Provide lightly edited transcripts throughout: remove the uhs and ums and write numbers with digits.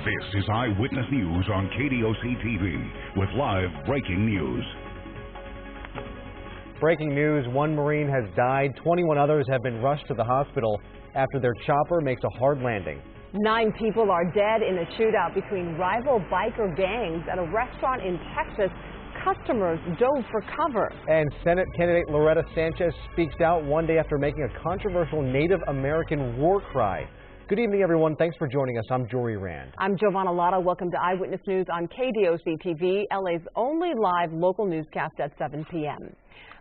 This is Eyewitness News on KDOC TV with live breaking news. Breaking news, one Marine has died. 21 others have been rushed to the hospital after their chopper makes a hard landing. 9 people are dead in a shootout between rival biker gangs at a restaurant in Texas. Customers dove for cover. And Senate candidate Loretta Sanchez speaks out one day after making a controversial Native American war cry. Good evening, everyone. Thanks for joining us. I'm Jory Rand. I'm Giovanna Lotta. Welcome to Eyewitness News on KDOC TV, LA's only live local newscast at 7 p.m.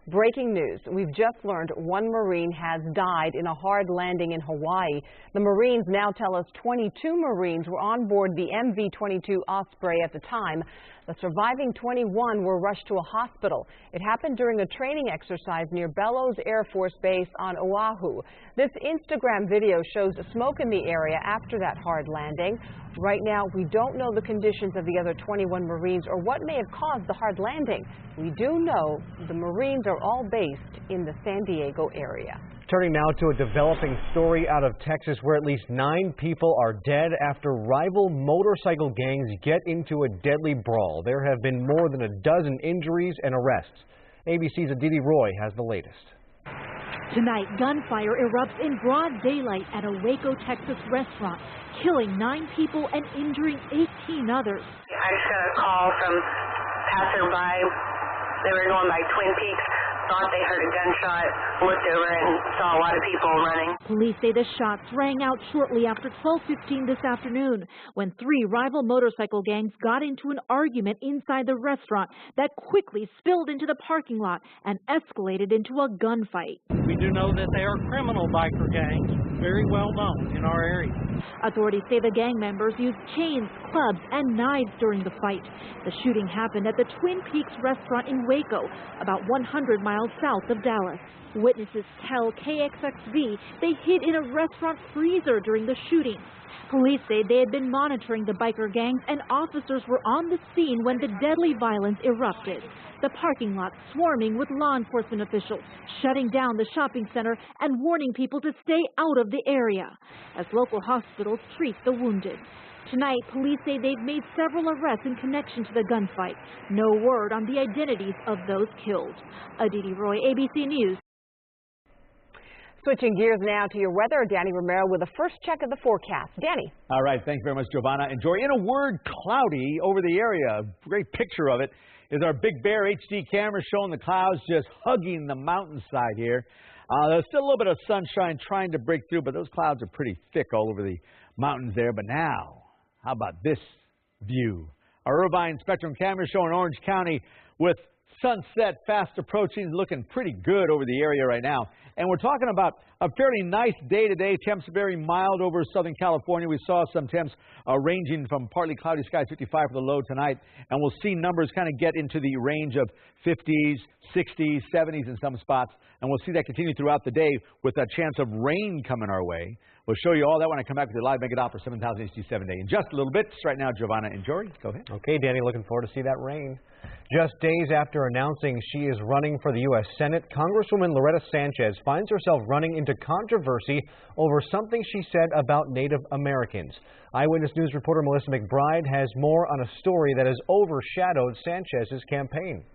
Breaking news. We've just learned one Marine has died in a hard landing in Hawaii. The Marines now tell us 22 Marines were on board the MV-22 Osprey at the time. The surviving 21 were rushed to a hospital. It happened during a training exercise near Bellows Air Force Base on Oahu. This Instagram video shows smoke in the area after that hard landing. Right now, we don't know the conditions of the other 21 Marines or what may have caused the hard landing. We do know the Marines are all based in the San Diego area. Turning now to a developing story out of Texas where at least 9 people are dead after rival motorcycle gangs get into a deadly brawl. There have been more than a dozen injuries and arrests. ABC's Aditi Roy has the latest. Tonight, gunfire erupts in broad daylight at a Waco, Texas restaurant, killing 9 people and injuring 18 others. I just got a call from passerby. They were going by Twin Peaks, thought they heard a gunshot, looked over and saw a lot of people running. Police say the shots rang out shortly after 12:15 this afternoon when 3 rival motorcycle gangs got into an argument inside the restaurant that quickly spilled into the parking lot and escalated into a gunfight. We do know that they are criminal biker gangs, very well known in our area. Authorities say the gang members used chains, clubs, and knives during the fight. The shooting happened at the Twin Peaks restaurant in Waco, about 100 miles south of Dallas. Witnesses tell KXXV they hid in a restaurant freezer during the shooting. Police say they had been monitoring the biker gangs and officers were on the scene when the deadly violence erupted. The parking lot swarming with law enforcement officials, shutting down the shopping center and warning people to stay out of the area as local hospitals treat the wounded. Tonight, police say they've made several arrests in connection to the gunfight. No word on the identities of those killed. Aditi Roy, ABC News. Switching gears now to your weather, Danny Romero with a first check of the forecast. Danny. All right, thanks very much, Giovanna. And Joy, in a word, cloudy over the area. A great picture of it is our Big Bear HD camera showing the clouds just hugging the mountainside here. There's still a little bit of sunshine trying to break through, but those clouds are pretty thick all over the mountains there. But now, how about this view? Our Irvine Spectrum camera showing Orange County with sunset fast approaching, looking pretty good over the area right now. And we're talking about a fairly nice day today. Temps very mild over Southern California. We saw some temps ranging from partly cloudy skies, 55 for the low tonight. And we'll see numbers kind of get into the range of 50s, 60s, 70s in some spots. And we'll see that continue throughout the day with a chance of rain coming our way. We'll show you all that when I come back with your live Mega Dot for 7,000 HD 7 day. In just a little bit, right now, Giovanna and Jory, go ahead. Okay, Danny, looking forward to see that rain. Just days after announcing she is running for the U.S. Senate, Congresswoman Loretta Sanchez finds herself running into controversy over something she said about Native Americans. Eyewitness News reporter Melissa McBride has more on a story that has overshadowed Sanchez's campaign.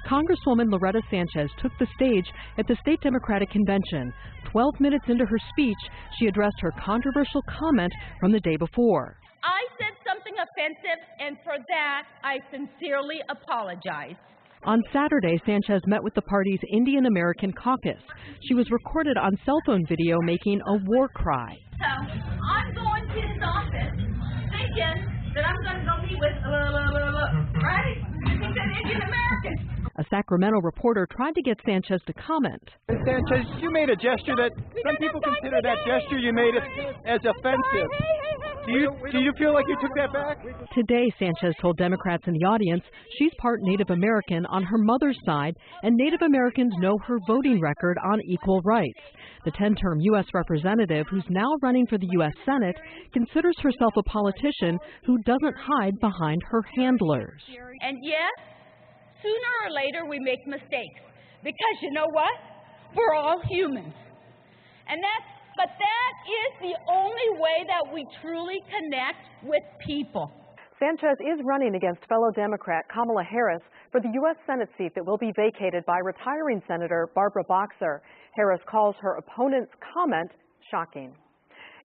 Congresswoman Loretta Sanchez took the stage at the state Democratic convention. 12 minutes into her speech, she addressed her controversial comment from the day before. I said something offensive, and for that, I sincerely apologize. On Saturday, Sanchez met with the party's Indian American caucus. She was recorded on cell phone video making a war cry. So I'm going to his office thinking that I'm going to go meet with, right? He said Indian Americans. A Sacramento reporter tried to get Sanchez to comment. Sanchez, you made a gesture that some people consider that gesture you made as offensive. Do you feel like you took that back? Today, Sanchez told Democrats in the audience she's part Native American on her mother's side, and Native Americans know her voting record on equal rights. The 10-term U.S. representative, who's now running for the U.S. Senate, considers herself a politician who doesn't hide behind her handlers. And yes, sooner or later we make mistakes, because you know what? We're all humans. And that's But that is the only way that we truly connect with people. Sanchez is running against fellow Democrat Kamala Harris for the U.S. Senate seat that will be vacated by retiring Senator Barbara Boxer. Harris calls her opponent's comment shocking.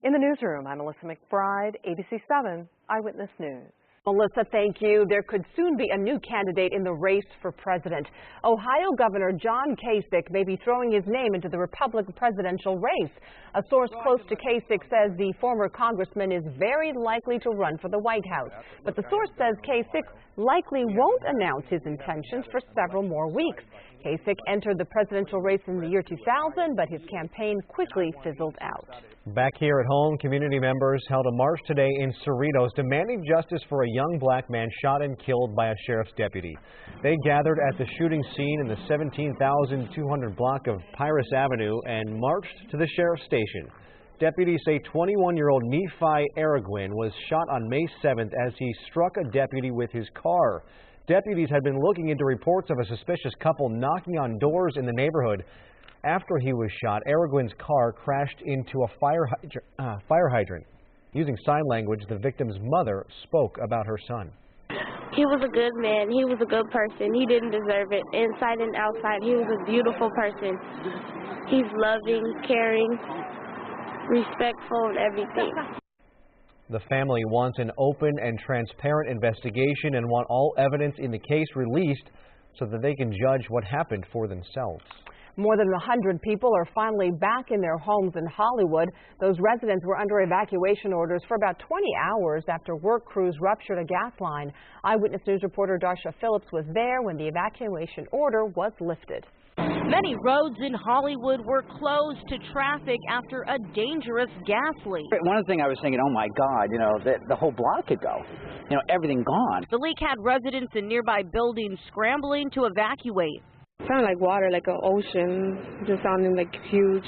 In the newsroom, I'm Melissa McBride, ABC7 Eyewitness News. Melissa, thank you. There could soon be a new candidate in the race for president. Ohio Governor John Kasich may be throwing his name into the Republican presidential race. A source close to Kasich says the former congressman is very likely to run for the White House. But the source says Kasich likely won't announce his intentions for several more weeks. Kasich entered the presidential race in the year 2000, but his campaign quickly fizzled out. Back here at home, community members held a march today in Cerritos demanding justice for a young black man shot and killed by a sheriff's deputy. They gathered at the shooting scene in the 17,200 block of Pyrrhus Avenue and marched to the sheriff's station. Deputies say 21-year-old Nephi Arreguin was shot on May 7th as he struck a deputy with his car. Deputies had been looking into reports of a suspicious couple knocking on doors in the neighborhood. After he was shot, Arreguin's car crashed into a fire hydrant. Using sign language, the victim's mother spoke about her son. He was a good man. He was a good person. He didn't deserve it. Inside and outside, he was a beautiful person. He's loving, caring, respectful, and everything. The family wants an open and transparent investigation and want all evidence in the case released so that they can judge what happened for themselves. More than 100 people are finally back in their homes in Hollywood. Those residents were under evacuation orders for about 20 hours after work crews ruptured a gas line. Eyewitness News reporter Darsha Phillips was there when the evacuation order was lifted. Many roads in Hollywood were closed to traffic after a dangerous gas leak. One of the things I was thinking, oh my God, the whole block could go. Everything gone. The leak had residents in nearby buildings scrambling to evacuate. It sounded like water, like an ocean, just sounding like huge.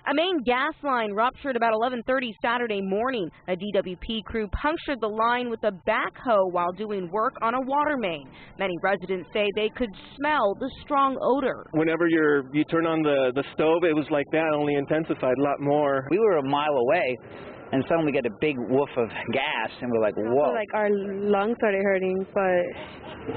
A main gas line ruptured about 11:30 Saturday morning. A DWP crew punctured the line with a backhoe while doing work on a water main. Many residents say they could smell the strong odor. Whenever you turn on the stove, it was like that, only intensified a lot more. We were a mile away, and suddenly we get a big woof of gas, and we're like, whoa. Like our lungs started hurting, but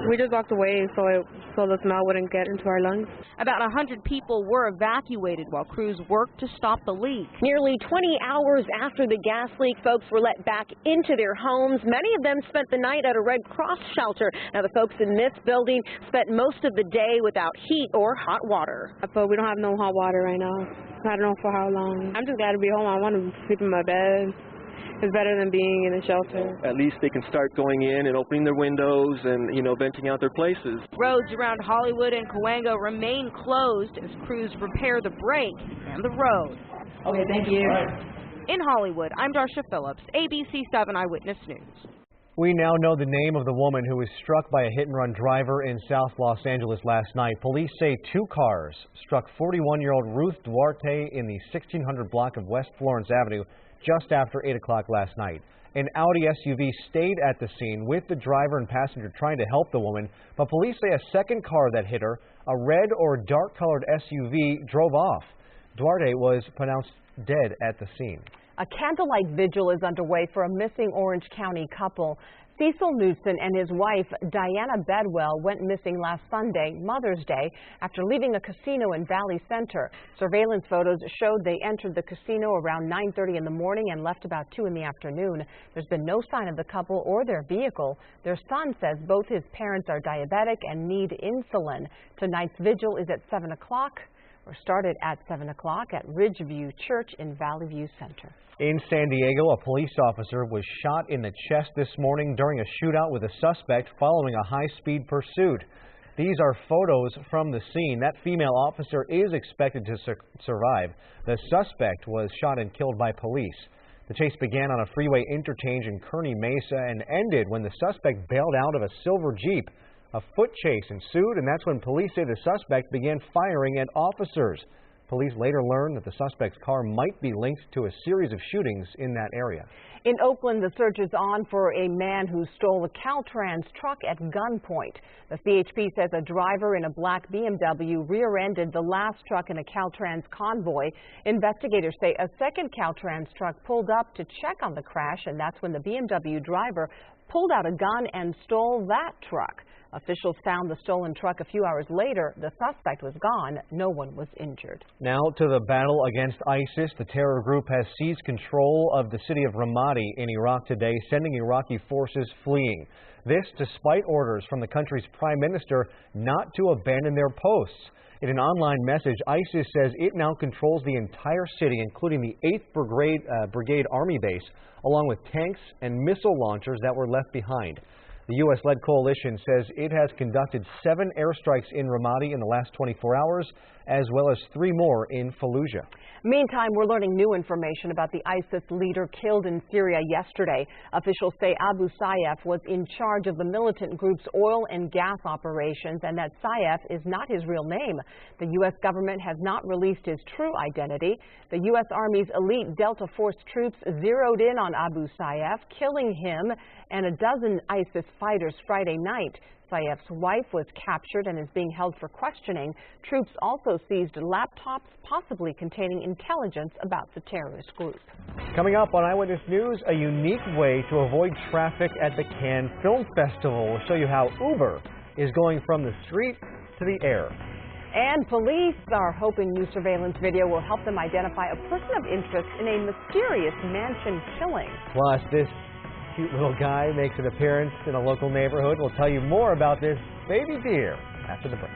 we just walked away so the smell wouldn't get into our lungs. About 100 people were evacuated while crews worked to stop the leak. Nearly 20 hours after the gas leak, folks were let back into their homes. Many of them spent the night at a Red Cross shelter. Now, the folks in this building spent most of the day without heat or hot water. But we don't have no hot water right now. I don't know for how long. I'm just glad to be home. I want to sleep in my bed. It's better than being in a shelter. At least they can start going in and opening their windows and, venting out their places. Roads around Hollywood and Cahuenga remain closed as crews prepare the break and the road. Okay, thank you. In Hollywood, I'm Darsha Phillips, ABC7 Eyewitness News. We now know the name of the woman who was struck by a hit-and-run driver in South Los Angeles last night. Police say two cars struck 41-year-old Ruth Duarte in the 1600 block of West Florence Avenue just after 8 o'clock last night. An Audi SUV stayed at the scene with the driver and passenger trying to help the woman, but police say a second car that hit her, a red or dark-colored SUV, drove off. Duarte was pronounced dead at the scene. A candlelight vigil is underway for a missing Orange County couple. Cecil Knudsen and his wife, Diana Bedwell, went missing last Sunday, Mother's Day, after leaving a casino in Valley Center. Surveillance photos showed they entered the casino around 9:30 in the morning and left about 2 in the afternoon. There's been no sign of the couple or their vehicle. Their son says both his parents are diabetic and need insulin. Tonight's vigil is at 7 o'clock. Or started at 7 o'clock at Ridgeview Church in Valley View Center. In San Diego, a police officer was shot in the chest this morning during a shootout with a suspect following a high-speed pursuit. These are photos from the scene. That female officer is expected to survive. The suspect was shot and killed by police. The chase began on a freeway interchange in Kearny Mesa and ended when the suspect bailed out of a silver Jeep. A foot chase ensued, and that's when police say the suspect began firing at officers. Police later learned that the suspect's car might be linked to a series of shootings in that area. In Oakland, the search is on for a man who stole a Caltrans truck at gunpoint. The CHP says a driver in a black BMW rear-ended the last truck in a Caltrans convoy. Investigators say a second Caltrans truck pulled up to check on the crash, and that's when the BMW driver pulled out a gun and stole that truck. Officials found the stolen truck a few hours later. The suspect was gone. No one was injured. Now to the battle against ISIS. The terror group has seized control of the city of Ramadi in Iraq today, sending Iraqi forces fleeing. This despite orders from the country's prime minister not to abandon their posts. In an online message, ISIS says it now controls the entire city, including the 8th Brigade Army base, along with tanks and missile launchers that were left behind. The U.S.-led coalition says it has conducted 7 airstrikes in Ramadi in the last 24 hours, as well as 3 more in Fallujah. Meantime, we're learning new information about the ISIS leader killed in Syria yesterday. Officials say Abu Sayyaf was in charge of the militant group's oil and gas operations, and that Sayyaf is not his real name. The U.S. government has not released his true identity. The U.S. Army's elite Delta Force troops zeroed in on Abu Sayyaf, killing him and a dozen ISIS fighters Friday night. Sayyaf's wife was captured and is being held for questioning. Troops also seized laptops possibly containing intelligence about the terrorist group. Coming up on Eyewitness News, a unique way to avoid traffic at the Cannes Film Festival. We'll show you how Uber is going from the street to the air. And police are hoping new surveillance video will help them identify a person of interest in a mysterious mansion killing. Plus, this cute little guy makes an appearance in a local neighborhood. We'll tell you more about this baby deer after the break.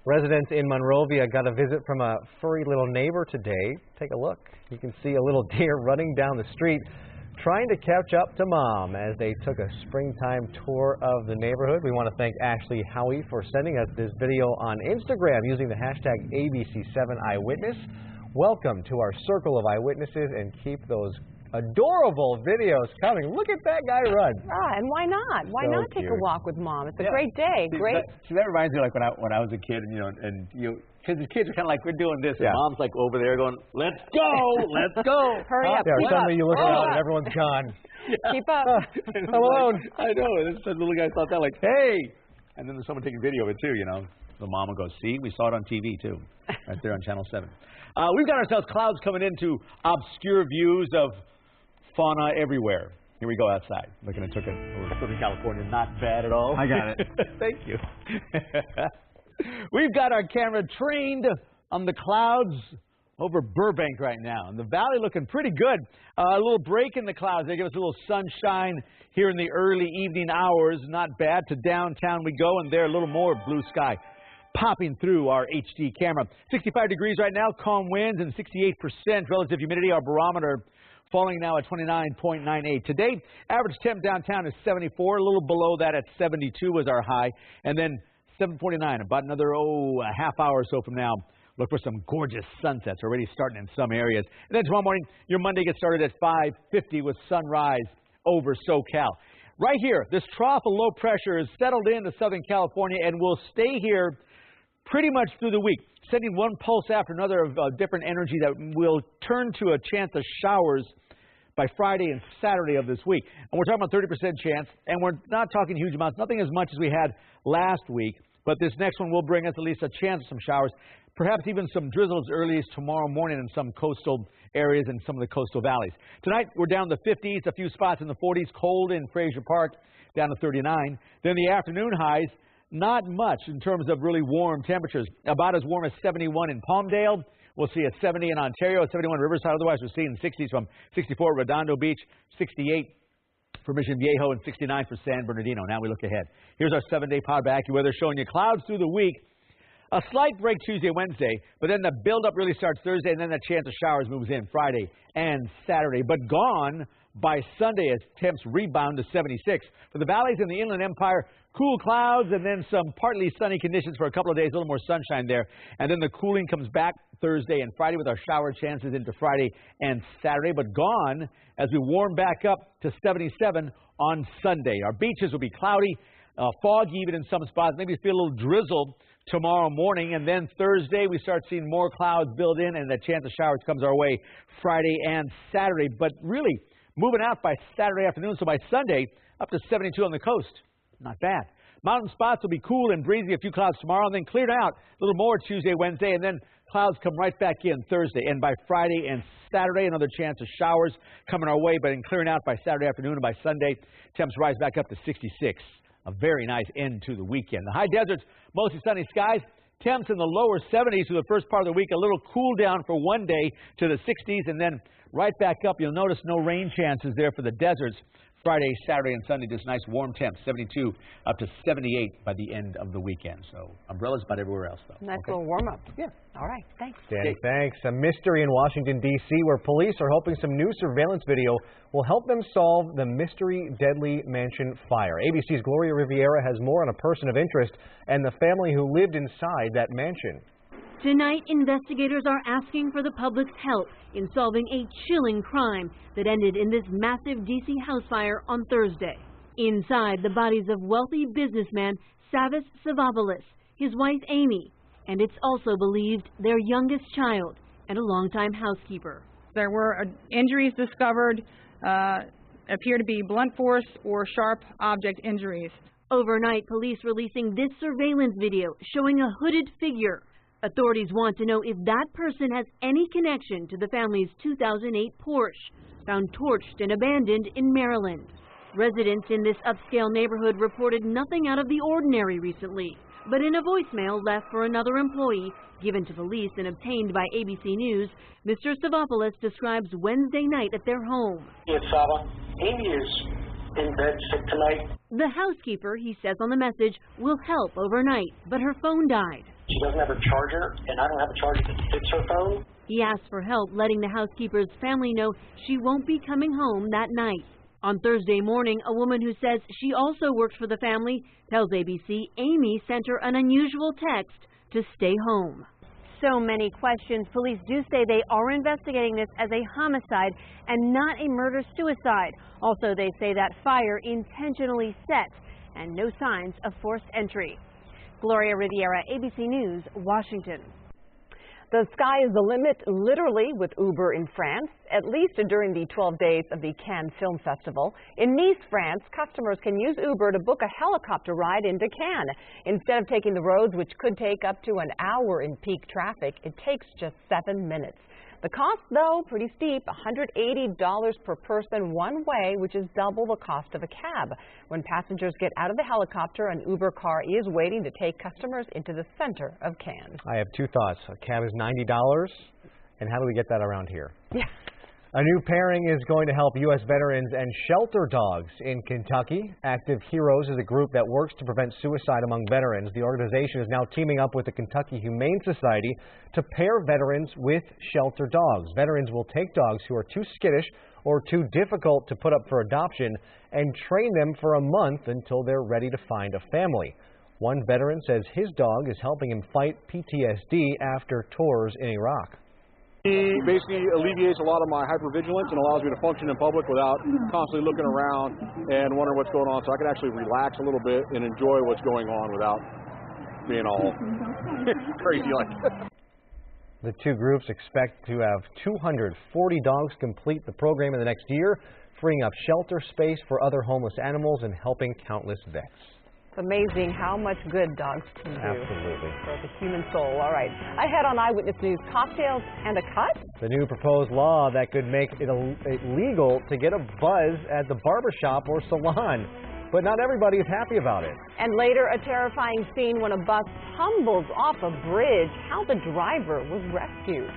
Residents in Monrovia got a visit from a furry little neighbor today. Take a look. You can see a little deer running down the street trying to catch up to mom as they took a springtime tour of the neighborhood. We want to thank Ashley Howie for sending us this video on Instagram using the hashtag ABC7 Eyewitness. Welcome to our circle of eyewitnesses, and keep those adorable videos coming. Look at that guy run. Ah, and why not? Why So not take cute. a walk with mom? It's a great day. Great. That reminds me, like when I was a kid, and because the kids are kind of like, we're doing this, and mom's like over there going, let's go, let's go. Hurry up. Yeah, keep suddenly up. you look Hurry around up. and everyone's gone. Keep up. I'm alone. I know. And the little guy thought that, like, hey, And then there's someone taking video of it, too, you know. The mama goes, see, we saw it on TV, too, right there on Channel 7. We've got ourselves clouds coming into obscure views of fauna everywhere. Here we go outside. Looking at Southern California, not bad at all. I got it. Thank you. We've got our camera trained on the clouds over Burbank right now. And the valley looking pretty good. A little break in the clouds. They give us a little sunshine here in the early evening hours. Not bad. To downtown we go, and there a little more blue sky popping through our HD camera. 65 degrees right now, calm winds, and 68% relative humidity. Our barometer falling now at 29.98. Today, average temp downtown is 74, a little below that at 72 was our high. And then 7:49, about another, a half hour or so from now, look for some gorgeous sunsets already starting in some areas. And then tomorrow morning, your Monday gets started at 5:50 with sunrise over SoCal. Right here, this trough of low pressure is settled into Southern California and will stay here pretty much through the week, sending one pulse after another of different energy that will turn to a chance of showers by Friday and Saturday of this week. And we're talking about 30% chance, and we're not talking huge amounts, nothing as much as we had last week, but this next one will bring us at least a chance of some showers, perhaps even some drizzle as early as tomorrow morning in some coastal areas and some of the coastal valleys. Tonight, we're down to the 50s, a few spots in the 40s, cold in Fraser Park, down to 39. Then the afternoon highs, not much in terms of really warm temperatures. About as warm as 71 in Palmdale. We'll see a 70 in Ontario, a 71 in Riverside. Otherwise, we're seeing 60s from 64 at Redondo Beach, 68 for Mission Viejo, and 69 for San Bernardino. Now we look ahead. Here's our 7-day power back weather showing you clouds through the week. A slight break Tuesday, Wednesday, but then the build-up really starts Thursday, and then the chance of showers moves in Friday and Saturday. But gone by Sunday as temps rebound to 76. For the valleys in the Inland Empire, cool clouds and then some partly sunny conditions for a couple of days, a little more sunshine there. And then the cooling comes back Thursday and Friday with our shower chances into Friday and Saturday, but gone as we warm back up to 77 on Sunday. Our beaches will be cloudy, foggy even in some spots, maybe feel a little drizzle tomorrow morning, and then Thursday we start seeing more clouds build in and the chance of showers comes our way Friday and Saturday, but really moving out by Saturday afternoon, so by Sunday up to 72 on the coast. Not bad. Mountain spots will be cool and breezy, a few clouds tomorrow, and then cleared out a little more Tuesday, Wednesday, and then clouds come right back in Thursday. And by Friday and Saturday, another chance of showers coming our way, but in clearing out by Saturday afternoon and by Sunday, temps rise back up to 66. A very nice end to the weekend. The high deserts, mostly sunny skies. Temps in the lower 70s for the first part of the week. A little cool down for one day to the 60s, and then right back up. You'll notice no rain chances there for the deserts. Friday, Saturday, and Sunday, just nice warm temps, 72 up to 78 by the end of the weekend. So umbrellas about everywhere else, though. Nice little warm-up. Yeah. All right. Thanks. Danny, thanks. A mystery in Washington, D.C., where police are hoping some new surveillance video will help them solve the mystery deadly mansion fire. ABC's Gloria Riviera has more on a person of interest and the family who lived inside that mansion. Tonight, investigators are asking for the public's help in solving a chilling crime that ended in this massive D.C. house fire on Thursday. Inside, the bodies of wealthy businessman Savas Savopoulos, his wife Amy, and it's also believed their youngest child and a longtime housekeeper. There were injuries discovered, appear to be blunt force or sharp object injuries. Overnight, police releasing this surveillance video showing a hooded figure. Authorities want to know if that person has any connection to the family's 2008 Porsche, found torched and abandoned in Maryland. Residents in this upscale neighborhood reported nothing out of the ordinary recently, but in a voicemail left for another employee, given to police and obtained by ABC News, Mr. Savopoulos describes Wednesday night at their home. It's Saba. Amy is in bed sick tonight. The housekeeper, he says on the message, will help overnight, but her phone died. She doesn't have a charger, and I don't have a charger that fits her phone. He asked for help, letting the housekeeper's family know she won't be coming home that night. On Thursday morning, a woman who says she also works for the family tells ABC Amy sent her an unusual text to stay home. So many questions. Police do say they are investigating this as a homicide and not a murder-suicide. Also, they say that fire intentionally set and no signs of forced entry. Gloria Riviera, ABC News, Washington. The sky is the limit, literally, with Uber in France, at least during the 12 days of the Cannes Film Festival. In Nice, France, customers can use Uber to book a helicopter ride into Cannes. Instead of taking the roads, which could take up to an hour in peak traffic, it takes just 7 minutes. The cost, though, pretty steep, $180 per person one way, which is double the cost of a cab. When passengers get out of the helicopter, an Uber car is waiting to take customers into the center of Cannes. I have two thoughts. A cab is $90, and how do we get that around here? Yeah. A new pairing is going to help U.S. veterans and shelter dogs in Kentucky. Active Heroes is a group that works to prevent suicide among veterans. The organization is now teaming up with the Kentucky Humane Society to pair veterans with shelter dogs. Veterans will take dogs who are too skittish or too difficult to put up for adoption and train them for a month until they're ready to find a family. One veteran says his dog is helping him fight PTSD after tours in Iraq. He basically alleviates a lot of my hypervigilance and allows me to function in public without constantly looking around and wondering what's going on. So I can actually relax a little bit and enjoy what's going on without being all crazy like that. The two groups expect to have 240 dogs complete the program in the next year, freeing up shelter space for other homeless animals and helping countless vets. It's amazing how much good dogs can do. Absolutely. For the human soul. All right. Ahead on Eyewitness News, cocktails and a cut? The new proposed law that could make it illegal to get a buzz at the barbershop or salon. But not everybody is happy about it. And later, a terrifying scene when a bus tumbles off a bridge. How the driver was rescued.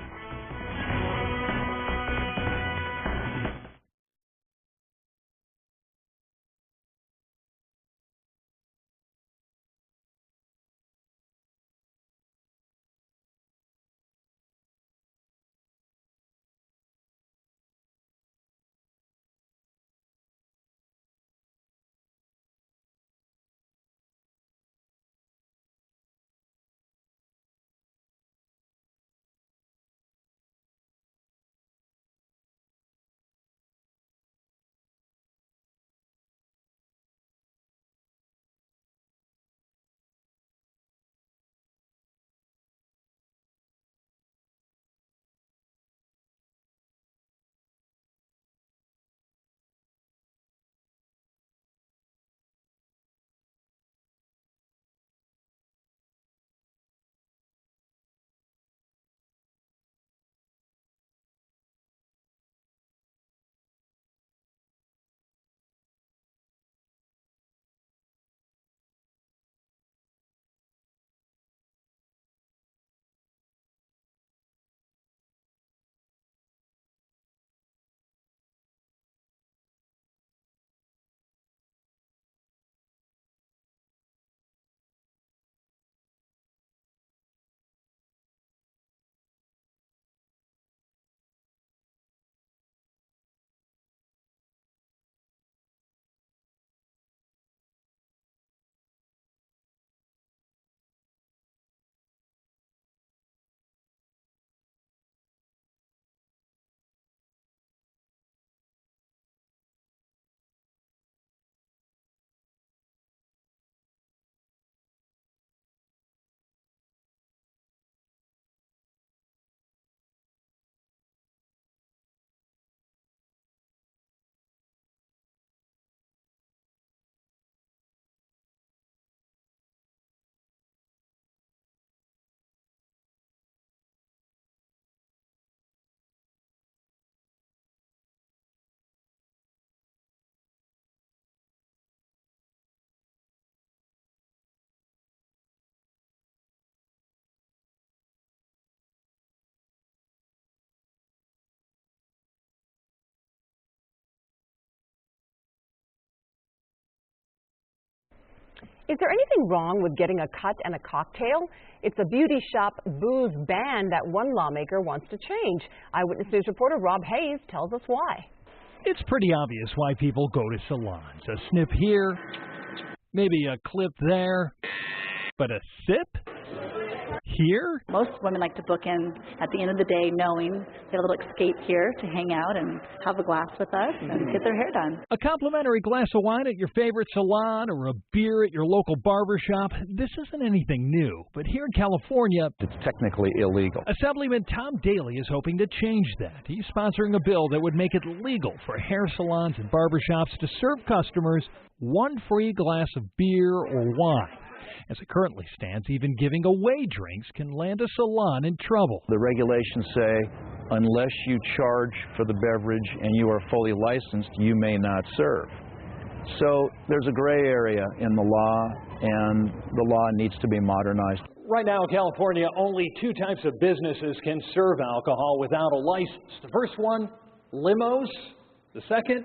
Is there anything wrong with getting a cut and a cocktail? It's a beauty shop booze ban that one lawmaker wants to change. Eyewitness News reporter Rob Hayes tells us why. It's pretty obvious why people go to salons. A snip here, maybe a clip there, but a sip? Here? Most women like to book in at the end of the day knowing they have a little escape here to hang out and have a glass with us and get their hair done. A complimentary glass of wine at your favorite salon or a beer at your local barber shop. This isn't anything new, but here in California, it's technically illegal. Assemblyman Tom Daly is hoping to change that. He's sponsoring a bill that would make it legal for hair salons and barbershops to serve customers one free glass of beer or wine. As it currently stands, even giving away drinks can land a salon in trouble. The regulations say unless you charge for the beverage and you are fully licensed, you may not serve. So there's a gray area in the law, and the law needs to be modernized. Right now in California, only two types of businesses can serve alcohol without a license. The first one, limos. The second,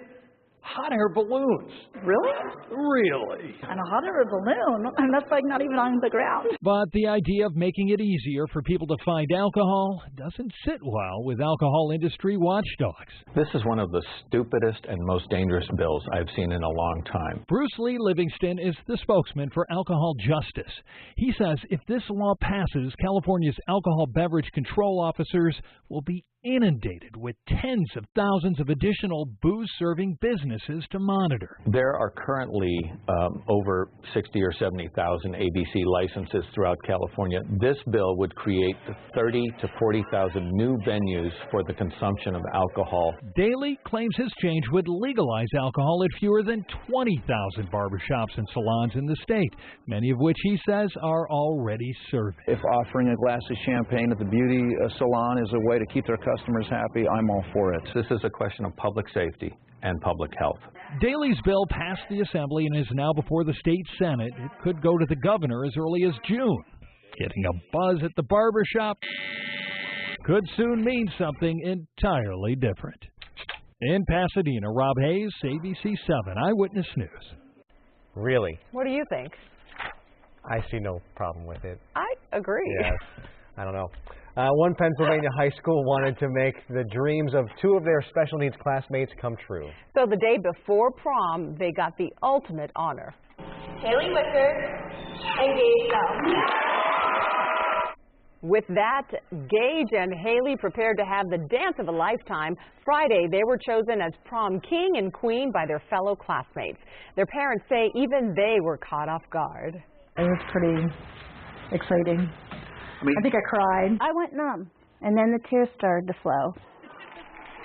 hot air balloons. Really? Really? And a hot air balloon? And that's like not even on the ground. But the idea of making it easier for people to find alcohol doesn't sit well with alcohol industry watchdogs. This is one of the stupidest and most dangerous bills I've seen in a long time. Bruce Lee Livingston is the spokesman for Alcohol Justice. He says if this law passes, California's alcohol beverage control officers will be inundated with tens of thousands of additional booze-serving businesses to monitor. There are currently over 60 or 70,000 ABC licenses throughout California. This bill would create 30 to 40,000 new venues for the consumption of alcohol. Daly claims his change would legalize alcohol at fewer than 20,000 barbershops and salons in the state, many of which he says are already serving. If offering a glass of champagne at the beauty salon is a way to keep their customers happy, I'm all for it. This is a question of public safety and public health. Daly's bill passed the Assembly and is now before the state Senate. It could go to the governor as early as June. Getting a buzz at the barbershop could soon mean something entirely different. In Pasadena, Rob Hayes, ABC7 Eyewitness News. Really? What do you think? I see no problem with it. I agree. Yes. I don't know. One Pennsylvania high school wanted to make the dreams of two of their special needs classmates come true. So the day before prom, they got the ultimate honor. Haley Wicker and Gage Bell. With that, Gage and Haley prepared to have the dance of a lifetime. Friday, they were chosen as prom king and queen by their fellow classmates. Their parents say even they were caught off guard. It was pretty exciting. I think I cried. I went numb, and then the tears started to flow.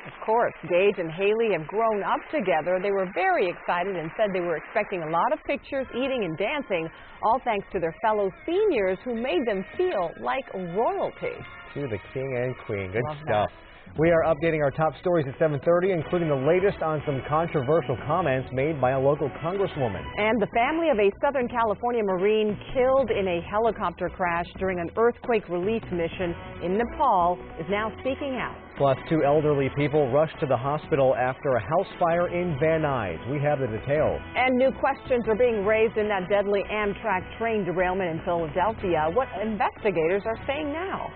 Of course, Gage and Haley have grown up together. They were very excited and said they were expecting a lot of pictures, eating, and dancing, all thanks to their fellow seniors who made them feel like royalty. To the king and queen. Good Love stuff. We are updating our top stories at 7:30, including the latest on some controversial comments made by a local congresswoman. And the family of a Southern California Marine killed in a helicopter crash during an earthquake relief mission in Nepal is now speaking out. Plus, two elderly people rushed to the hospital after a house fire in Van Nuys. We have the details. And new questions are being raised in that deadly Amtrak train derailment in Philadelphia. What investigators are saying now.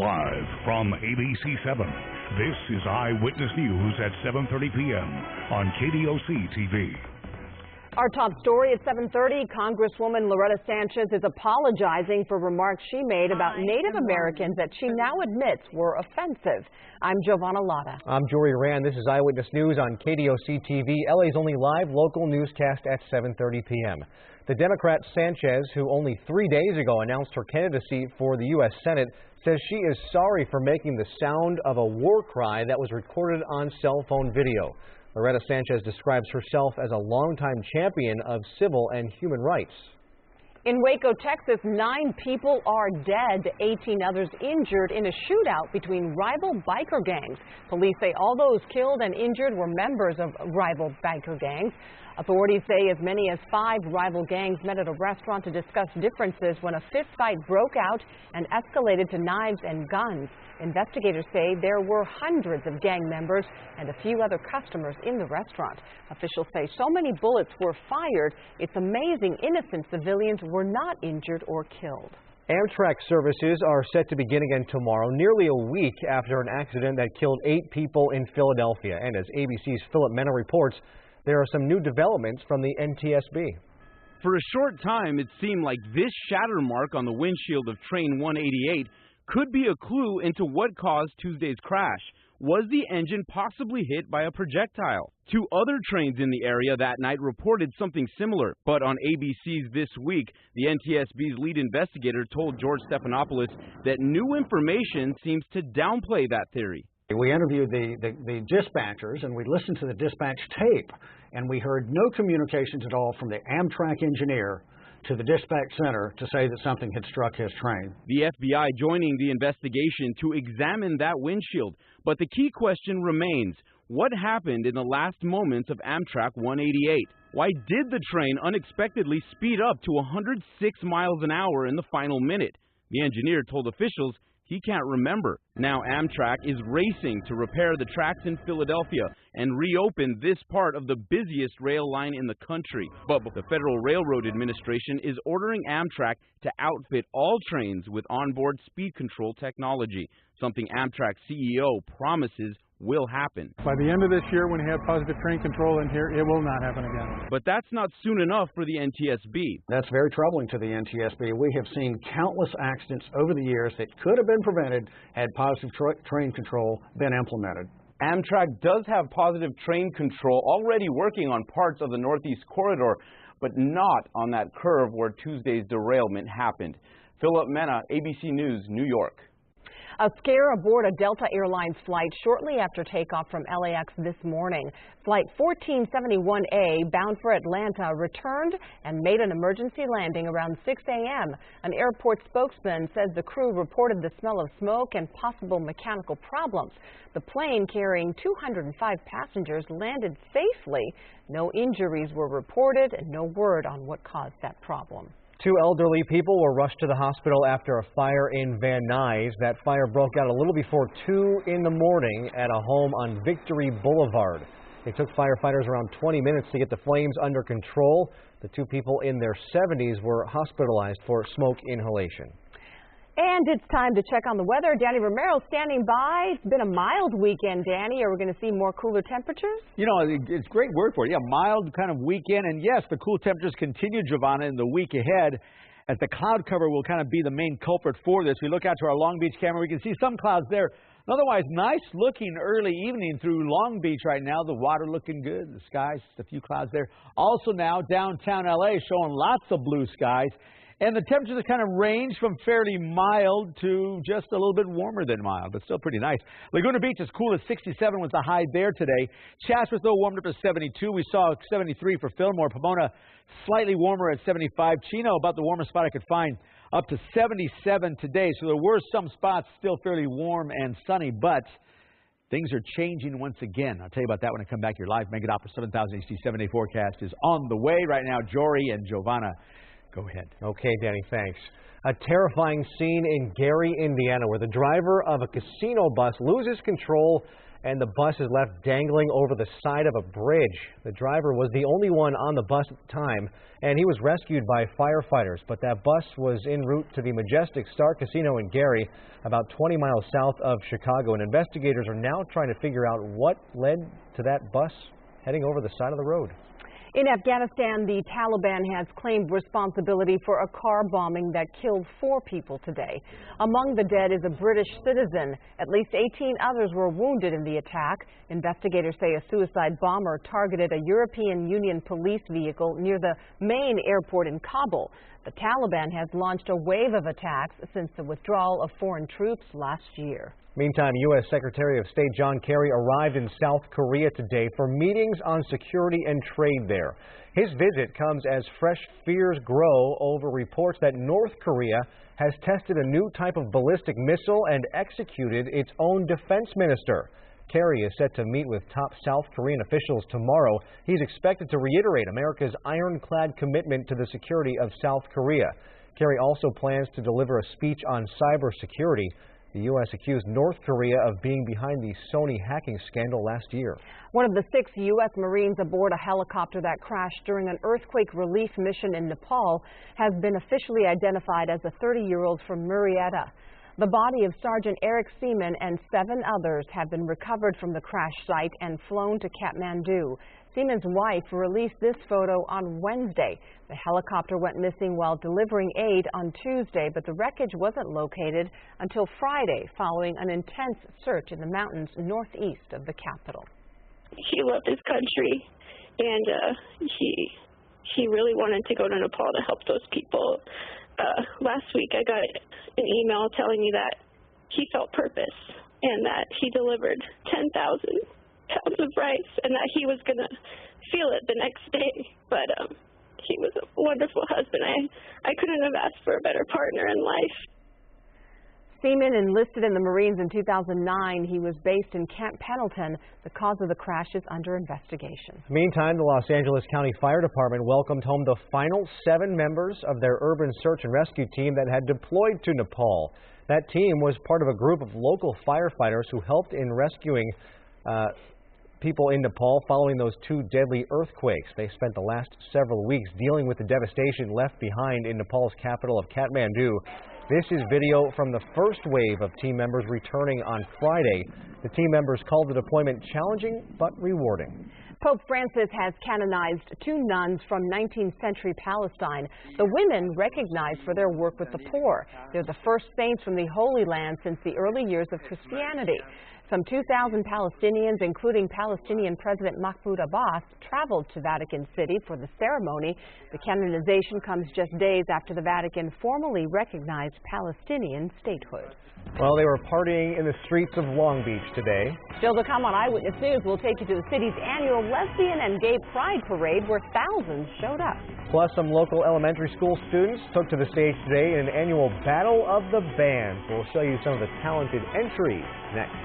Live from ABC7, this is Eyewitness News at 7:30 p.m. on KDOC TV. Our top story at 7:30, Congresswoman Loretta Sanchez is apologizing for remarks she made about Native Americans that she now admits were offensive. I'm Giovanna Lotta. I'm Jory Rand. This is Eyewitness News on KDOC TV, LA's only live local newscast at 7:30 p.m. The Democrat Sanchez, who only 3 days ago announced her candidacy for the U.S. Senate, says she is sorry for making the sound of a war cry that was recorded on cell phone video. Loretta Sanchez describes herself as a longtime champion of civil and human rights. In Waco, Texas, 9 people are dead, 18 others injured in a shootout between rival biker gangs. Police say all those killed and injured were members of rival biker gangs. Authorities say as many as 5 rival gangs met at a restaurant to discuss differences when a fist fight broke out and escalated to knives and guns. Investigators say there were hundreds of gang members and a few other customers in the restaurant. Officials say so many bullets were fired, it's amazing innocent civilians were not injured or killed. Amtrak services are set to begin again tomorrow, nearly a week after an accident that killed 8 people in Philadelphia. And as ABC's Philip Mena reports, there are some new developments from the NTSB. For a short time, it seemed like this shatter mark on the windshield of train 188 could be a clue into what caused Tuesday's crash. Was the engine possibly hit by a projectile? 2 other trains in the area that night reported something similar. But on ABC's This Week, the NTSB's lead investigator told George Stephanopoulos that new information seems to downplay that theory. We interviewed the dispatchers and we listened to the dispatch tape, and we heard no communications at all from the Amtrak engineer to the dispatch center to say that something had struck his train. The FBI joining the investigation to examine that windshield. But the key question remains, what happened in the last moments of Amtrak 188? Why did the train unexpectedly speed up to 106 miles an hour in the final minute? The engineer told officials he can't remember. Now Amtrak is racing to repair the tracks in Philadelphia and reopen this part of the busiest rail line in the country. But the Federal Railroad Administration is ordering Amtrak to outfit all trains with onboard speed control technology, something Amtrak CEO promises will happen. By the end of this year, when we have positive train control in here, it will not happen again. But that's not soon enough for the NTSB. That's very troubling to the NTSB. We have seen countless accidents over the years that could have been prevented had positive train control been implemented. Amtrak does have positive train control already working on parts of the Northeast Corridor, but not on that curve where Tuesday's derailment happened. Philip Mena, ABC News, New York. A scare aboard a Delta Airlines flight shortly after takeoff from LAX this morning. Flight 1471A, bound for Atlanta, returned and made an emergency landing around 6 a.m. An airport spokesman says the crew reported the smell of smoke and possible mechanical problems. The plane carrying 205 passengers landed safely. No injuries were reported and no word on what caused that problem. 2 elderly people were rushed to the hospital after a fire in Van Nuys. That fire broke out a little before 2 in the morning at a home on Victory Boulevard. It took firefighters around 20 minutes to get the flames under control. The 2 people in their 70s were hospitalized for smoke inhalation. And it's time to check on the weather. Danny Romero standing by. It's been a mild weekend, Danny. Are we going to see more cooler temperatures? You know, it's a great word for it. Yeah, mild kind of weekend. And yes, the cool temperatures continue, Giovanna, in the week ahead, as the cloud cover will kind of be the main culprit for this. We look out to our Long Beach camera. We can see some clouds there. Otherwise, nice looking early evening through Long Beach right now. The water looking good. The skies, a few clouds there. Also now, downtown LA showing lots of blue skies. And the temperatures kind of range from fairly mild to just a little bit warmer than mild, but still pretty nice. Laguna Beach is cool at 67 was the high there today. Chatsworth, though, warmed up to 72. We saw 73 for Fillmore. Pomona, slightly warmer at 75. Chino, about the warmest spot I could find, up to 77 today. So there were some spots still fairly warm and sunny, but things are changing once again. I'll tell you about that when I come back here live. Megadopera 7000 HD 7-day forecast is on the way right now. Jory and Giovanna, go ahead. Okay, Danny, thanks. A terrifying scene in Gary, Indiana, where the driver of a casino bus loses control and the bus is left dangling over the side of a bridge. The driver was the only one on the bus at the time, and he was rescued by firefighters. But that bus was en route to the Majestic Star Casino in Gary, about 20 miles south of Chicago, and investigators are now trying to figure out what led to that bus heading over the side of the road. In Afghanistan, the Taliban has claimed responsibility for a car bombing that killed 4 people today. Among the dead is a British citizen. At least 18 others were wounded in the attack. Investigators say a suicide bomber targeted a European Union police vehicle near the main airport in Kabul. The Taliban has launched a wave of attacks since the withdrawal of foreign troops last year. Meantime, U.S. Secretary of State John Kerry arrived in South Korea today for meetings on security and trade there. His visit comes as fresh fears grow over reports that North Korea has tested a new type of ballistic missile and executed its own defense minister. Kerry is set to meet with top South Korean officials tomorrow. He's expected to reiterate America's ironclad commitment to the security of South Korea. Kerry also plans to deliver a speech on cybersecurity. The U.S. accused North Korea of being behind the Sony hacking scandal last year. One of the 6 U.S. Marines aboard a helicopter that crashed during an earthquake relief mission in Nepal has been officially identified as a 30-year-old from Murrieta. The body of Sergeant Eric Seaman and 7 others have been recovered from the crash site and flown to Kathmandu. Seaman's wife released this photo on Wednesday. The helicopter went missing while delivering aid on Tuesday, but the wreckage wasn't located until Friday following an intense search in the mountains northeast of the capital. He loved his country, and he really wanted to go to Nepal to help those people. Last week I got an email telling me that he felt purpose and that he delivered 10,000 pounds of rice and that he was going to feel it the next day. But he was a wonderful husband. I couldn't have asked for a better partner in life. Seaman enlisted in the Marines in 2009. He was based in Camp Pendleton. The cause of the crash is under investigation. Meantime, the Los Angeles County Fire Department welcomed home the final 7 members of their urban search and rescue team that had deployed to Nepal. That team was part of a group of local firefighters who helped in rescuing people in Nepal following those 2 deadly earthquakes. They spent the last several weeks dealing with the devastation left behind in Nepal's capital of Kathmandu. This is video from the first wave of team members returning on Friday. The team members called the deployment challenging but rewarding. Pope Francis has canonized 2 nuns from 19th century Palestine. The women recognized for their work with the poor. They're the first saints from the Holy Land since the early years of Christianity. Some 2,000 Palestinians, including Palestinian President Mahmoud Abbas, traveled to Vatican City for the ceremony. The canonization comes just days after the Vatican formally recognized Palestinian statehood. Well, they were partying in the streets of Long Beach today. Still to come on Eyewitness News, we'll take you to the city's annual Lesbian and Gay Pride Parade where thousands showed up. Plus, some local elementary school students took to the stage today in an annual Battle of the Bands. We'll show you some of the talented entries next.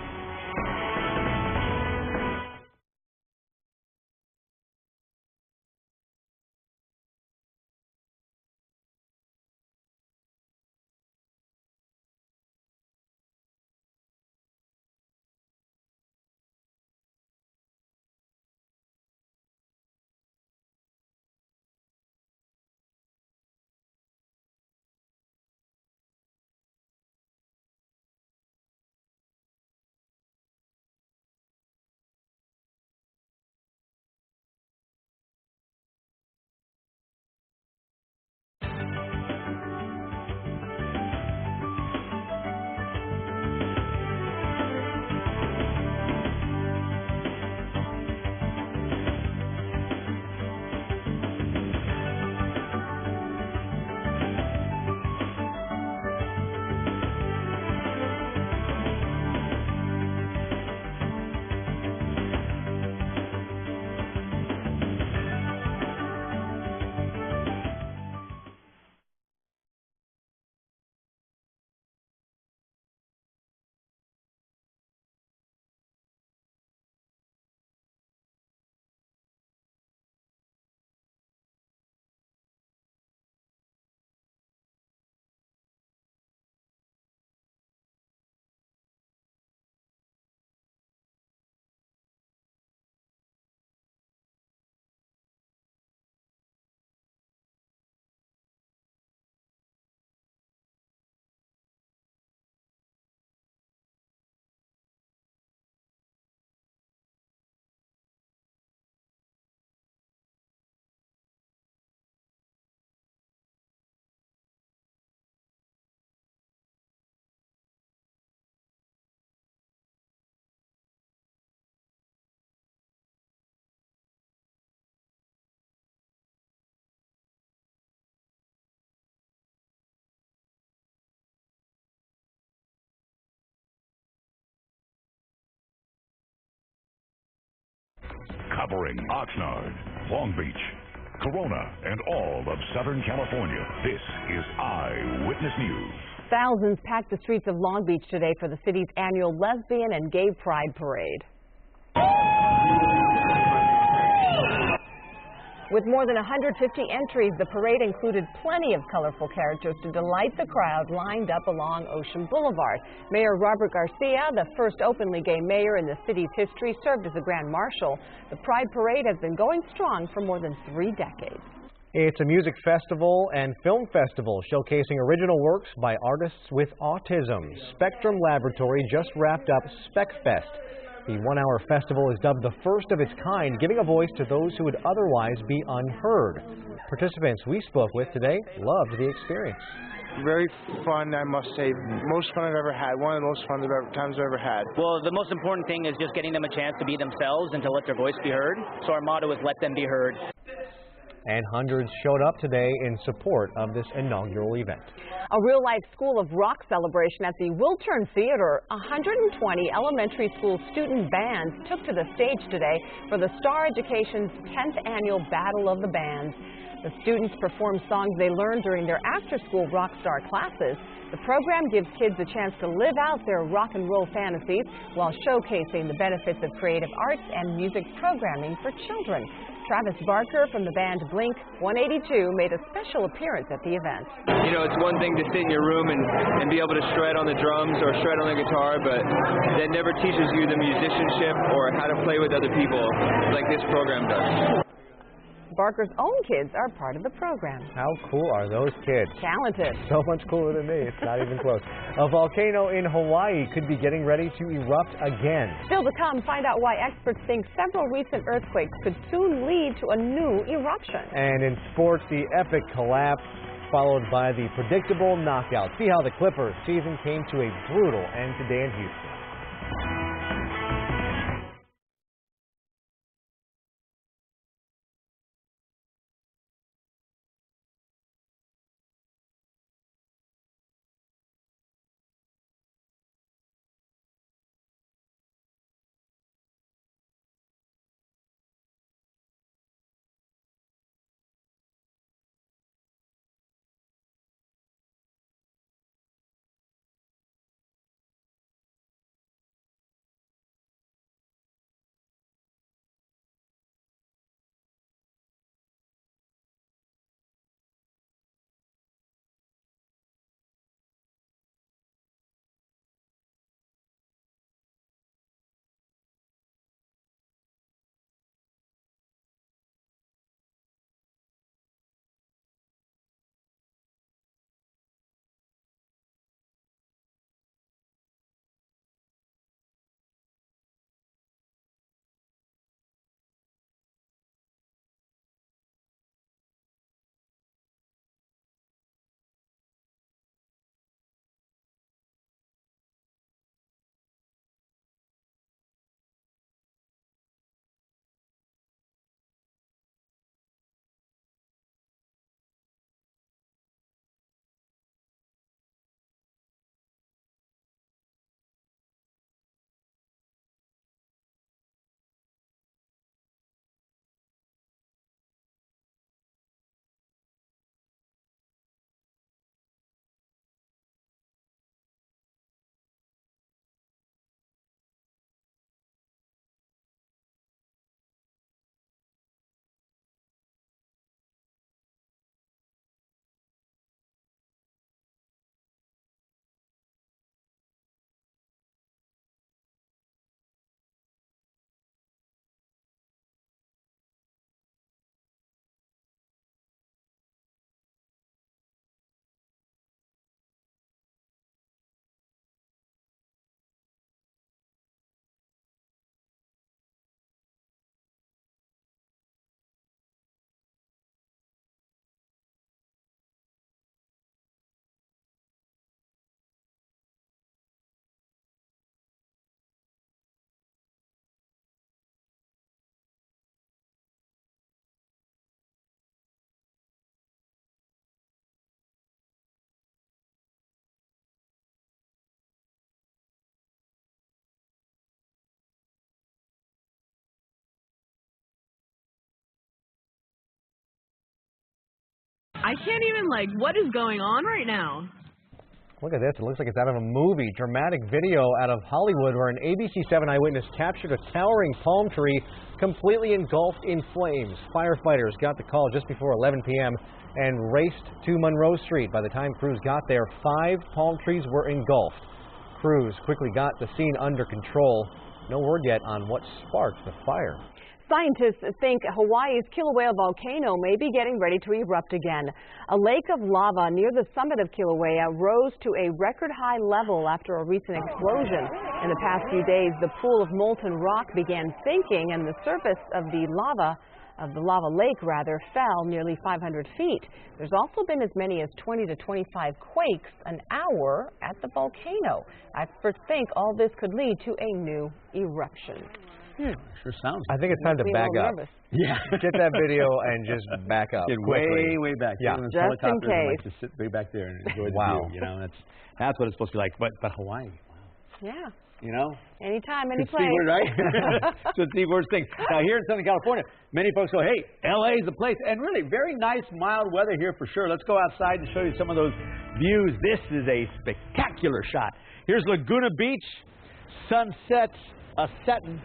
covering Oxnard, Long Beach, Corona, and all of Southern California. This is Eyewitness News. Thousands packed the streets of Long Beach today for the city's annual Lesbian and Gay Pride Parade. With more than 150 entries, the parade included plenty of colorful characters to delight the crowd lined up along Ocean Boulevard. Mayor Robert Garcia, the first openly gay mayor in the city's history, served as the Grand Marshal. The Pride Parade has been going strong for more than 3 decades. It's a music festival and film festival showcasing original works by artists with autism. Spectrum Laboratory just wrapped up SpecFest. The one-hour festival is dubbed the first of its kind, giving a voice to those who would otherwise be unheard. Participants we spoke with today loved the experience. Very fun, I must say. Most fun I've ever had. One of the most fun times I've ever had. Well, the most important thing is just getting them a chance to be themselves and to let their voice be heard. So our motto is let them be heard. And hundreds showed up today in support of this inaugural event. A real-life School of Rock celebration at the Wiltern Theater. 120 elementary school student bands took to the stage today for the Star Education's 10th annual Battle of the Bands. The students performed songs they learned during their after-school rock star classes. The program gives kids a chance to live out their rock and roll fantasies while showcasing the benefits of creative arts and music programming for children. Travis Barker from the band Blink 182 made a special appearance at the event. You know, it's one thing to sit in your room and be able to shred on the drums or shred on the guitar, but that never teaches you the musicianship or how to play with other people like this program does. Barker's own kids are part of the program. How cool are those kids? Talented. So much cooler than me. It's not even close. A volcano in Hawaii could be getting ready to erupt again. Still to come, find out why experts think several recent earthquakes could soon lead to a new eruption. And in sports, the epic collapse followed by the predictable knockout. See how the Clippers season came to a brutal end today in Houston. I can't even, what is going on right now? Look at this. It looks like it's out of a movie. Dramatic video out of Hollywood where an ABC7 eyewitness captured a towering palm tree completely engulfed in flames. Firefighters got the call just before 11 p.m. and raced to Monroe Street. By the time crews got there, 5 palm trees were engulfed. Crews quickly got the scene under control. No word yet on what sparked the fire. Scientists think Hawaii's Kilauea volcano may be getting ready to erupt again. A lake of lava near the summit of Kilauea rose to a record-high level after a recent explosion. In the past few days, the pool of molten rock began sinking, and the surface of the lava lake fell nearly 500 feet. There's also been as many as 20 to 25 quakes an hour at the volcano. Experts think all this could lead to a new eruption. Sure sounds. I think it's time to back up. Yeah. Get that video and just back up. Get quickly. way back. Yeah. Just in case. Like to sit way back there and enjoy the Wow. view. You know, that's what it's supposed to be like. But Hawaii, wow. Yeah. You know? Anytime, any It's place. Steve Word, right? That's what Steve Word thinks. Now, here in Southern California, many folks go, hey, L.A. is the place. And really, very nice, mild weather here for sure. Let's go outside and show you some of those views. This is a spectacular shot. Here's Laguna Beach, sunset, setting,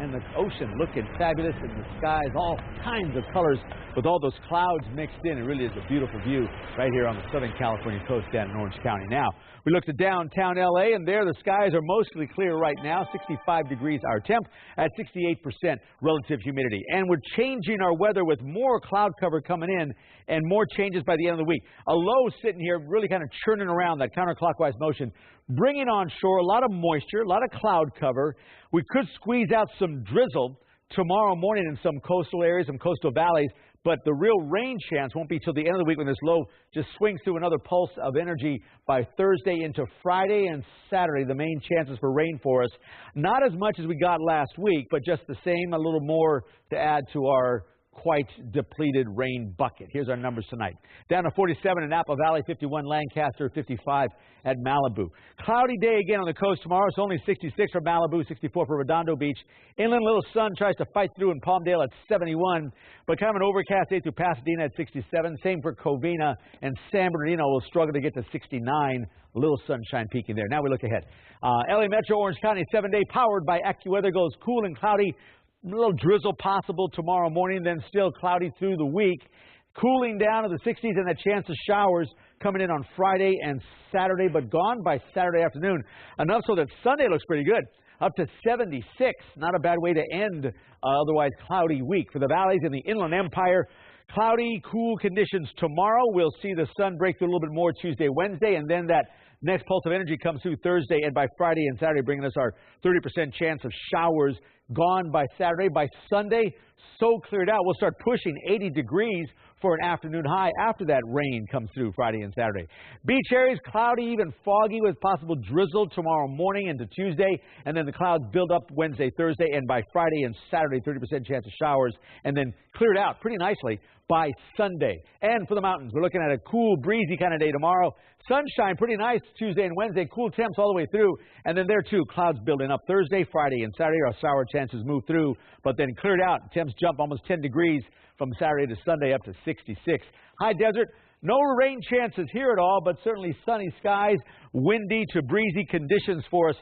and the ocean looking fabulous, and the skies, all kinds of colors with all those clouds mixed in. It really is a beautiful view right here on the Southern California coast down in Orange County. Now, we look to downtown L.A., and there the skies are mostly clear right now, 65 degrees our temp at 68% relative humidity. And we're changing our weather with more cloud cover coming in and more changes by the end of the week. A low sitting here really kind of churning around that counterclockwise motion, bringing on shore a lot of moisture, a lot of cloud cover. We could squeeze out some drizzle tomorrow morning in some coastal areas, some coastal valleys, but the real rain chance won't be till the end of the week when this low just swings through another pulse of energy by Thursday into Friday and Saturday. The main chances for rain for us, not as much as we got last week, but just the same, a little more to add to our quite depleted rain bucket. Here's our numbers tonight. Down to 47 in Napa Valley, 51 Lancaster, 55 at Malibu. Cloudy day again on the coast tomorrow. It's only 66 for Malibu, 64 for Redondo Beach. Inland, little sun tries to fight through in Palmdale at 71, but kind of an overcast day through Pasadena at 67. Same for Covina, and San Bernardino will struggle to get to 69. Little sunshine peeking there. Now we look ahead. LA Metro, Orange County, 7-day powered by AccuWeather goes cool and cloudy. A little drizzle possible tomorrow morning, then still cloudy through the week. Cooling down to the 60s and a chance of showers coming in on Friday and Saturday, but gone by Saturday afternoon. Enough so that Sunday looks pretty good. Up to 76. Not a bad way to end otherwise cloudy week. For the valleys in the Inland Empire, cloudy, cool conditions tomorrow. We'll see the sun break through a little bit more Tuesday, Wednesday, and then that next pulse of energy comes through Thursday, and by Friday and Saturday bringing us our 30% chance of showers. Gone by Saturday. By Sunday, so cleared out, we'll start pushing 80 degrees for an afternoon high after that rain comes through Friday and Saturday. Beach areas, cloudy, even foggy with possible drizzle tomorrow morning into Tuesday, and then the clouds build up Wednesday, Thursday, and by Friday and Saturday, 30% chance of showers, and then cleared out pretty nicely by Sunday. And for the mountains, we're looking at a cool, breezy kind of day tomorrow. Sunshine, pretty nice Tuesday and Wednesday. Cool temps all the way through. And then there, too, clouds building up Thursday, Friday, and Saturday. Our shower chances move through, but then cleared out. Temps jump almost 10 degrees from Saturday to Sunday up to 66. High desert, no rain chances here at all, but certainly sunny skies, windy to breezy conditions for us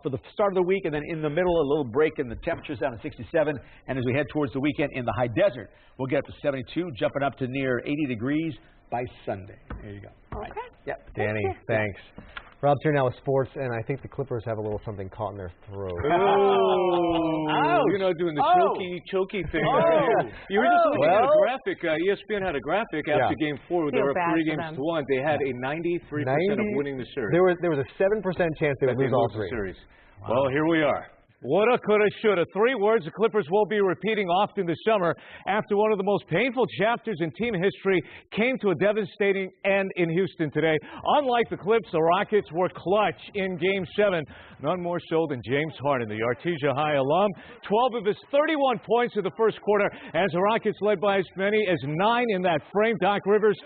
for the start of the week, and then in the middle, a little break in the temperatures down to 67. And as we head towards the weekend in the high desert, we'll get up to 72, jumping up to near 80 degrees by Sunday. There you go. Okay. Yep. Danny, thanks. Rob, turn now with sports, and I think the Clippers have a little something caught in their throat. Oh, you know, doing the choky thing. You were just looking at a graphic. ESPN had a graphic after Game 4 where they were up 3 games to 1. They had a 93% of winning the series. There was a 7% chance they would lose all three. Series. Wow. Well, here we are. Woulda, coulda, shoulda. 3 words the Clippers will be repeating often this summer after one of the most painful chapters in team history came to a devastating end in Houston today. Unlike the Clips, the Rockets were clutch in Game 7. None more so than James Harden, the Artesia High alum. 12 of his 31 points in the first quarter as the Rockets led by as many as 9 in that frame. Doc Rivers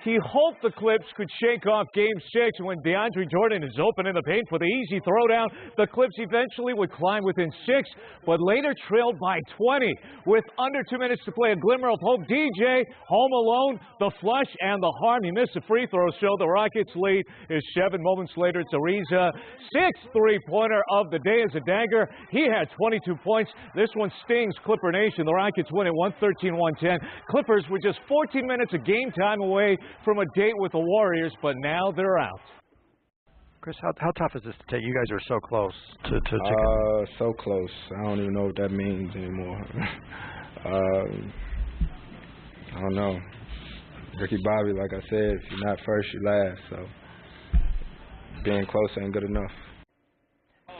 He hoped the Clips could shake off Game 6 when DeAndre Jordan is open in the paint for the easy throwdown. The Clips eventually would climb within 6, but later trailed by 20. With under 2 minutes to play, a glimmer of hope. DJ, home alone, the flush and the harm. He missed a free throw, so the Rockets' lead is 7 moments later. It's Ariza. 6th three-pointer of the day is a dagger. He had 22 points. This one stings Clipper Nation. The Rockets win at 113-110. Clippers were just 14 minutes of game time away from a date with the Warriors, but now they're out. Chris, how tough is this to take? You guys are so close to so close. I don't even know what that means anymore. I don't know. Ricky Bobby, like I said, if you're not first, you're last. So being close ain't good enough.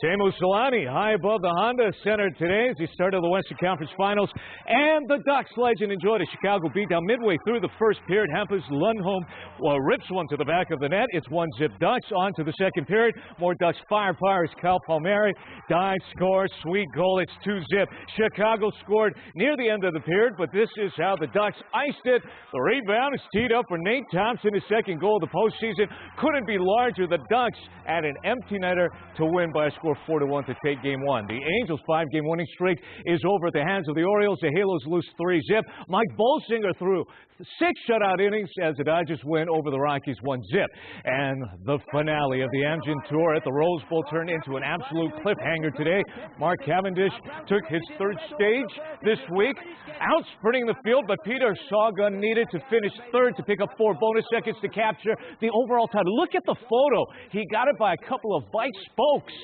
Teemu Selanne high above the Honda Center today as he started the Western Conference Finals. And the Ducks legend enjoyed a Chicago beatdown midway through the first period. Hampus Lundholm rips one to the back of the net. It's 1-0 Ducks. On to the second period. More Ducks firepower as Cal Palmieri dives, scores, sweet goal. It's 2-0. Chicago scored near the end of the period, but this is how the Ducks iced it. The rebound is teed up for Nate Thompson. His second goal of the postseason couldn't be larger. The Ducks add an empty netter to win by a score 4-1 to take Game 1. The Angels' 5-game winning streak is over at the hands of the Orioles. The Halos lose 3-0. Mike Bolsinger threw 6 shutout innings as the Dodgers win over the Rockies 1-0. And the finale of the Amgen Tour at the Rose Bowl turned into an absolute cliffhanger today. Mark Cavendish took his 3rd stage this week, out sprinting the field, but Peter Sagan needed to finish 3rd to pick up 4 bonus seconds to capture the overall title. Look at the photo. He got it by a couple of bike spokes.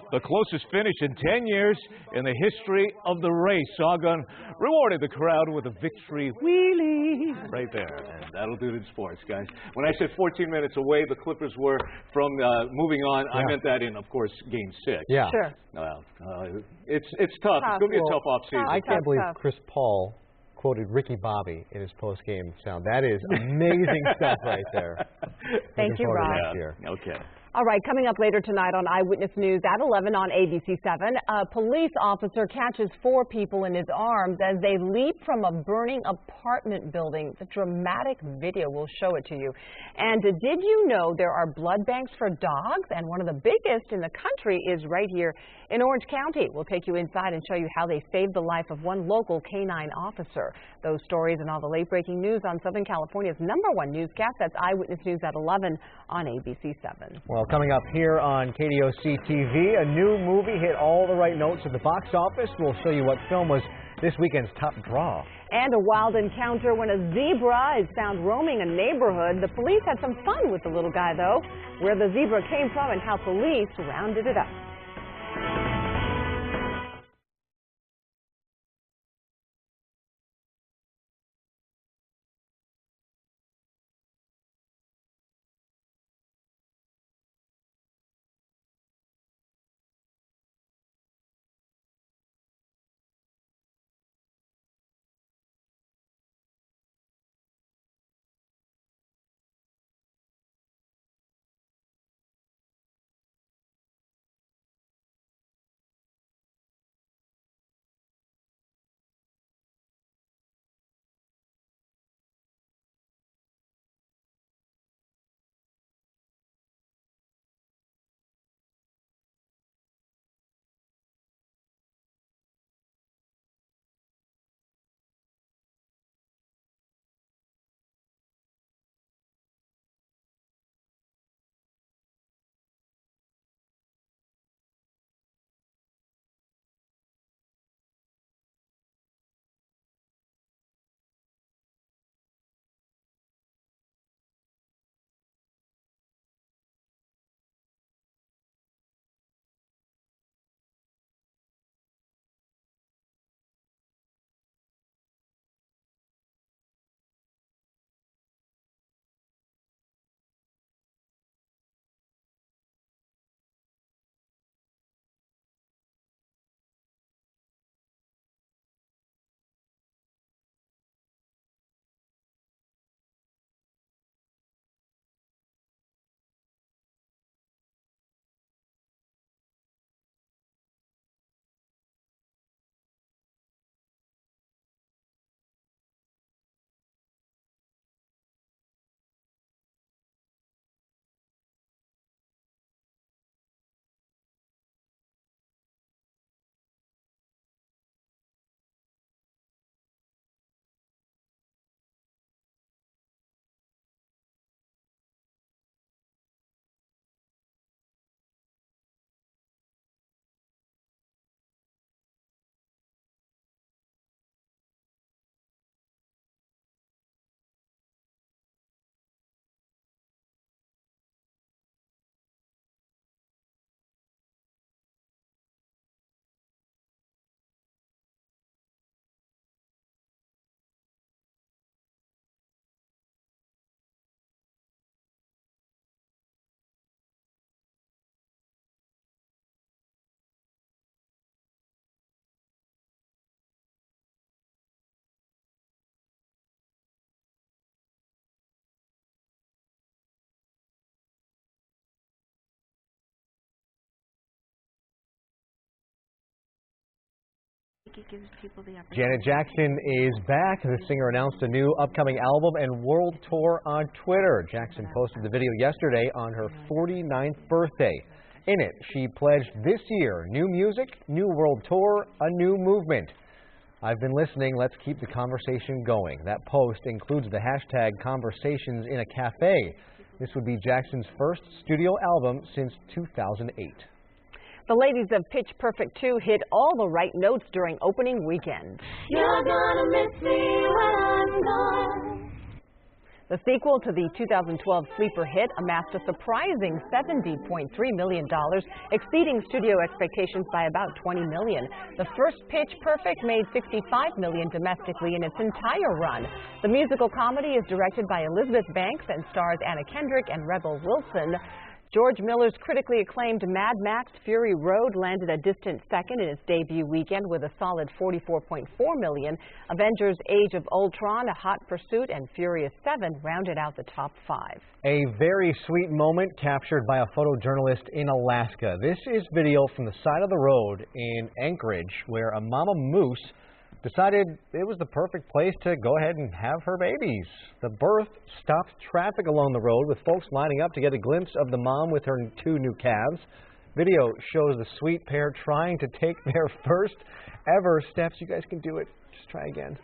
The closest finish in 10 years in the history of the race. Sagan rewarded the crowd with a victory wheelie right there. And that'll do it in sports, guys. When I said 14 minutes away, the Clippers were from moving on. Yeah. I meant that in, of course, Game 6. Yeah. Sure. It's tough. It's going to be a tough offseason. I can't believe Chris Paul quoted Ricky Bobby in his post-game sound. That is amazing stuff right there. Thank you, Rob. Yeah. Okay. All right, coming up later tonight on Eyewitness News at 11 on ABC7, a police officer catches 4 people in his arms as they leap from a burning apartment building. The dramatic video will show it to you. And did you know there are blood banks for dogs? And one of the biggest in the country is right here in Orange County. We'll take you inside and show you how they saved the life of one local canine officer. Those stories and all the late-breaking news on Southern California's #1 newscast. That's Eyewitness News at 11 on ABC7. Well, coming up here on KDOC TV, a new movie hit all the right notes at the box office. We'll show you what film was this weekend's top draw. And a wild encounter when a zebra is found roaming a neighborhood. The police had some fun with the little guy, though. Where the zebra came from and how police rounded it up. Janet Jackson is back. The singer announced a new upcoming album and world tour on Twitter. Jackson posted the video yesterday on her 49th birthday. In it, she pledged this year, new music, new world tour, a new movement. I've been listening, let's keep the conversation going. That post includes the hashtag conversations in a cafe. This would be Jackson's first studio album since 2008. The ladies of Pitch Perfect 2 hit all the right notes during opening weekend. You're gonna miss me when I'm gone. The sequel to the 2012 sleeper hit amassed a surprising $70.3 million, exceeding studio expectations by about $20 million. The first Pitch Perfect made $65 million domestically in its entire run. The musical comedy is directed by Elizabeth Banks and stars Anna Kendrick and Rebel Wilson. George Miller's critically acclaimed Mad Max Fury Road landed a distant second in its debut weekend with a solid $44.4 million. Avengers Age of Ultron, A Hot Pursuit, and Furious 7 rounded out the top 5. A very sweet moment captured by a photojournalist in Alaska. This is video from the side of the road in Anchorage where a mama moose decided it was the perfect place to go ahead and have her babies. The birth stopped traffic along the road with folks lining up to get a glimpse of the mom with her 2 new calves. Video shows the sweet pair trying to take their first ever steps. You guys can do it. Just try again.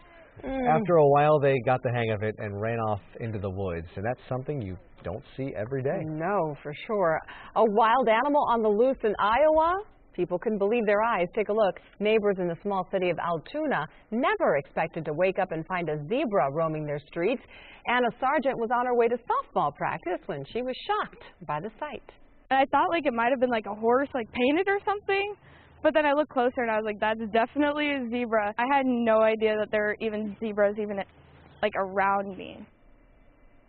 After a while, they got the hang of it and ran off into the woods. And that's something you don't see every day. No, for sure. A wild animal on the loose in Iowa? People couldn't believe their eyes. Take a look. Neighbors in the small city of Altoona never expected to wake up and find a zebra roaming their streets. Anna Sargent was on her way to softball practice when she was shocked by the sight. I thought like it might have been like a horse like painted or something, but then I looked closer and I was like, that's definitely a zebra. I had no idea that there were even zebras even like around me.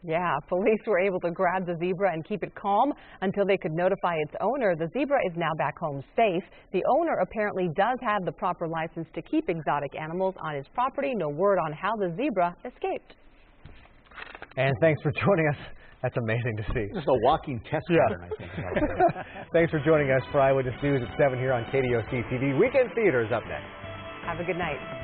Yeah, police were able to grab the zebra and keep it calm until they could notify its owner. The zebra is now back home safe. The owner apparently does have the proper license to keep exotic animals on his property. No word on how the zebra escaped. And thanks for joining us. That's amazing to see. Just a walking test pattern, I think. Thanks for joining us for Eyewitness News at 7 here on KDOC TV. Weekend Theater is up next. Have a good night.